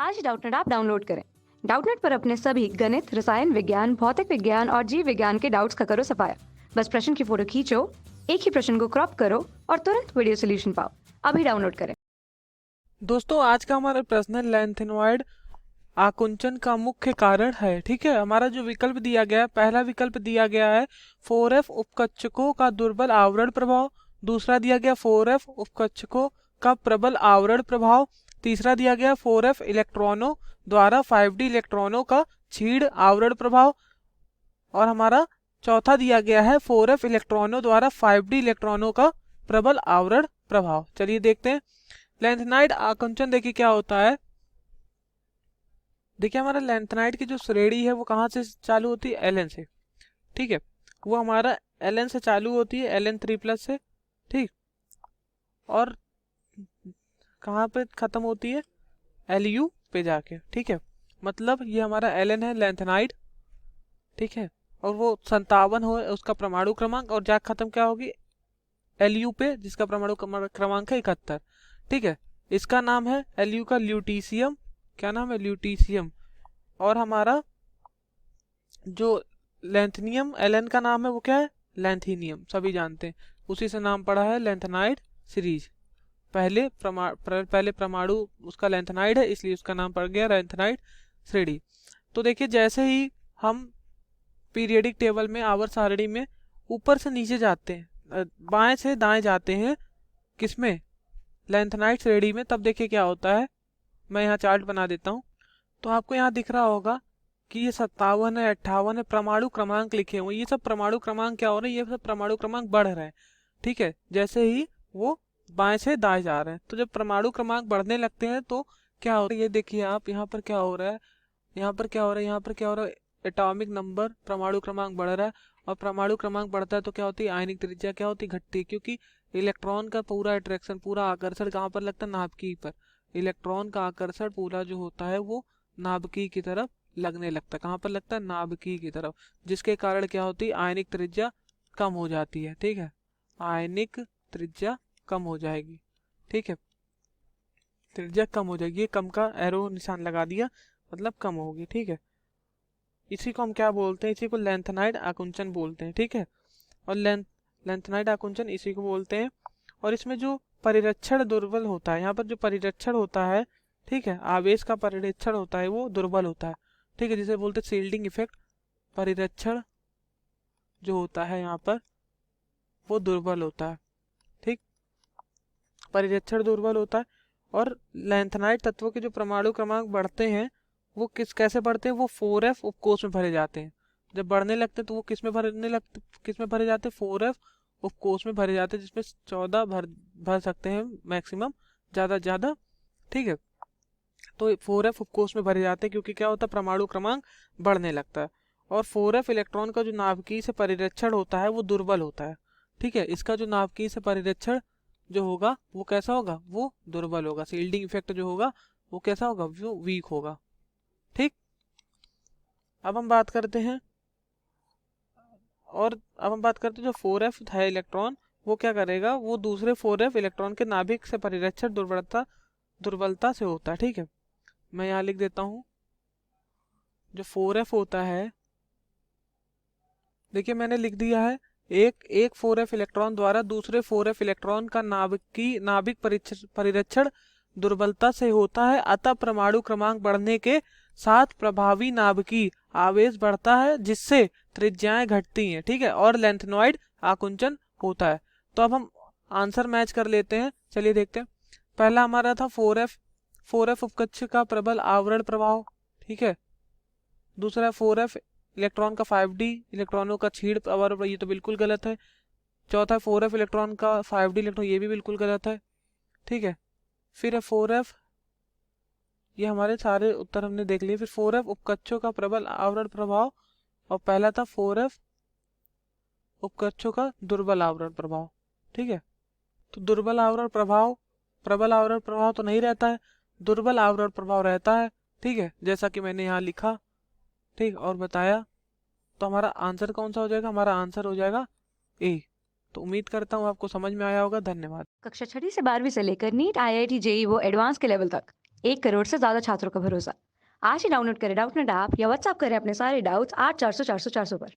आज Doubtnut app download करें। Doubtnut पर अपने सभी गणित, रसायन विज्ञान, भौतिक विज्ञान और जीव विज्ञान के डाउट्स का करो सफाया। बस प्रश्न की फोटो खींचो, एक ही प्रश्न को क्रॉप करो और तुरंत वीडियो सोल्यूशन पाओ। अभी डाउनलोड करें। दोस्तों, आज का हमारा प्रश्न लेंथेनॉइड आकुंचन का मुख्य कारण है। ठीक है, हमारा जो विकल्प दिया गया है, पहला विकल्प दिया गया है 4f उपकक्षकों का दुर्बल आवरण प्रभाव। दूसरा दिया गया 4f उपकक्षकों का प्रबल आवरण प्रभाव। तीसरा दिया गया 4f इलेक्ट्रॉनों द्वारा 5d इलेक्ट्रॉनों का क्षीण आवरण प्रभाव। और हमारा चौथा दिया गया है 4f इलेक्ट्रॉनों द्वारा 5d इलेक्ट्रॉनों का प्रबल आवरण प्रभाव। चलिए देखते हैं लेंथेनाइड आकुंचन। देखिए क्या होता है। देखिए हमारा लेंथेनाइड की जो श्रेणी है वो कहाँ से चालू होती है, Ln से। ठीक है, वो हमारा Ln से चालू होती है, Ln3+ से। ठीक, और कहाँ पे खत्म होती है, Lu पे जाके। ठीक है, मतलब ये हमारा Ln है लेंथेनाइड। ठीक है, और वो 57 हो उसका परमाणु क्रमांक, और जाके खत्म क्या होगी, Lu पे, जिसका परमाणु क्रमांक है 71। ठीक है, इसका नाम है Lu का ल्यूटीशियम। क्या नाम है, ल्यूटीशियम। और हमारा जो लेंथनियम Ln का नाम है वो क्या है, लेंथीनियम। सभी जानते हैं, उसी से नाम पड़ा है लेंथेनाइड सीरीज। पहले परमाणु उसका लेंथेनाइड है, इसलिए उसका नाम पड़ गया लेंथेनाइड श्रेणी। तो देखिए जैसे ही हम पीरियडिक टेबल में, आवर्त सारणी में ऊपर से नीचे जाते हैं, बाएं से दाएं जाते हैं, किसमें, लेंथेनाइड श्रेणी में, तब देखिए क्या होता है। मैं यहाँ चार्ट बना देता हूँ, तो आपको यहाँ दिख रहा होगा कि ये 57 है, 58 है, परमाणु क्रमांक लिखे हुए। ये सब परमाणु क्रमांक क्या हो रहे हैं, ये सब परमाणु क्रमांक बढ़ रहे हैं। ठीक है, जैसे ही वो बाएं से दाएं जा रहे हैं, तो जब परमाणु क्रमांक बढ़ने लगते हैं तो क्या हो रहा है, ये देखिए आप, यहाँ पर क्या हो रहा है, यहाँ पर क्या हो रहा है, यहाँ पर क्या हो रहा है, एटॉमिक नंबर, परमाणु क्रमांक बढ़ रहा है। और परमाणु क्रमांक बढ़ता है तो क्या होती है, आयनिक त्रिज्या क्या होती है, घटती है। क्योंकि इलेक्ट्रॉन का पूरा अट्रैक्शन, पूरा आकर्षण कहाँ पर लगता है, नाभिकीय पर। इलेक्ट्रॉन का आकर्षण पूरा जो होता है वो नाभिकीय की तरफ लगने लगता है। कहाँ पर लगता है, नाभिकीय की तरफ, जिसके कारण क्या होती है, आयनिक त्रिज्या कम हो जाती है। ठीक है, आयनिक त्रिज्या कम हो जाएगी। ठीक है, त्रिज्या कम हो जाएगी, ये कम का एरो निशान लगा दिया, मतलब कम होगी। ठीक है, इसी को हम क्या बोलते हैं, इसी को लेंथेनाइड आकुंचन बोलते हैं। ठीक है, और लेंथेनाइड आकुंचन इसी को बोलते हैं। और इसमें जो परिरक्षण दुर्बल होता है, यहाँ पर जो परिरक्षण होता है, ठीक है, आवेश का परिरक्षण होता है वो दुर्बल होता है। ठीक है, जिसे बोलते हैं शील्डिंग इफेक्ट। परिरक्षण जो होता है यहाँ पर वो दुर्बल होता है। ठीक, परिरक्षण दुर्बल होता है। और लेंथेनाइड तत्वों के जो परमाणु क्रमांक बढ़ते हैं वो कैसे बढ़ते हैं, वो 4f उपकोष में भरे जाते हैं। जब बढ़ने लगते हैं तो वो किस में भरे जाते हैं, 4f उपकोष में भरे जाते हैं, जिसमें 14 भर सकते हैं मैक्सिमम, ज़्यादा ज़्यादा। ठीक है, तो 4f उपकोष में भरे जाते हैं, क्योंकि क्या होता है, परमाणु क्रमांक बढ़ने लगता है। और 4f इलेक्ट्रॉन का जो नाभिकीय से परिरक्षण होता है वो दुर्बल होता है। ठीक है, इसका जो नाभिकीय से परिरक्षण जो होगा वो कैसा होगा, वो दुर्बल होगा। शील्डिंग इफेक्ट जो होगा वो कैसा होगा, वो वीक होगा। ठीक, अब हम बात करते हैं, जो 4f है इलेक्ट्रॉन, वो क्या करेगा, वो दूसरे 4f इलेक्ट्रॉन के नाभिक से परिरक्षण दुर्बलता से होता है। ठीक है, मैं यहाँ लिख देता हूँ, जो 4f होता है, देखिए मैंने लिख दिया है, एक 4f इलेक्ट्रॉन द्वारा दूसरे 4f इलेक्ट्रॉन का नाभिक परिरक्षण दुर्बलता से होता है, अतः परमाणु क्रमांक बढ़ने के साथ प्रभावी नाभिकीय आवेश बढ़ता है, जिससे त्रिज्याएं घटती हैं। ठीक है, और लेंथेनॉइड आकुंचन होता है। तो अब हम आंसर मैच कर लेते हैं, चलिए देखते हैं। पहला हमारा था 4f उपकक्ष का प्रबल आवरण प्रभाव। ठीक है, दूसरा 4f इलेक्ट्रॉन का 5d इलेक्ट्रॉनों का क्षीण आवरण, ये तो बिल्कुल गलत है। चौथा 4f इलेक्ट्रॉन का 5d इलेक्ट्रॉन, ये भी बिल्कुल गलत है। ठीक है, फिर है 4f, ये हमारे सारे उत्तर हमने देख लिए। फिर 4f उपकक्षों का प्रबल आवरण प्रभाव, और पहला था 4f उपकक्षों का दुर्बल आवरण प्रभाव। ठीक है, तो दुर्बल आवरण प्रभाव, प्रबल आवरण प्रभाव तो नहीं रहता है, दुर्बल आवरण प्रभाव रहता है। ठीक है, जैसा कि मैंने यहाँ लिखा, ठीक, और बताया। तो हमारा आंसर कौन सा हो जाएगा, हमारा आंसर हो जाएगा ए। तो उम्मीद करता हूँ आपको समझ में आया होगा। धन्यवाद। कक्षा 6ठी से 12वीं से लेकर नीट, IIT, JEE वो एडवांस के लेवल तक 1 करोड़ से ज़्यादा छात्रों का भरोसा। आज ही डाउनलोड करें डाउटनेट ऐप या व्हाट्सएप करें अपने सारे डाउट्स 8400 400 400 पर।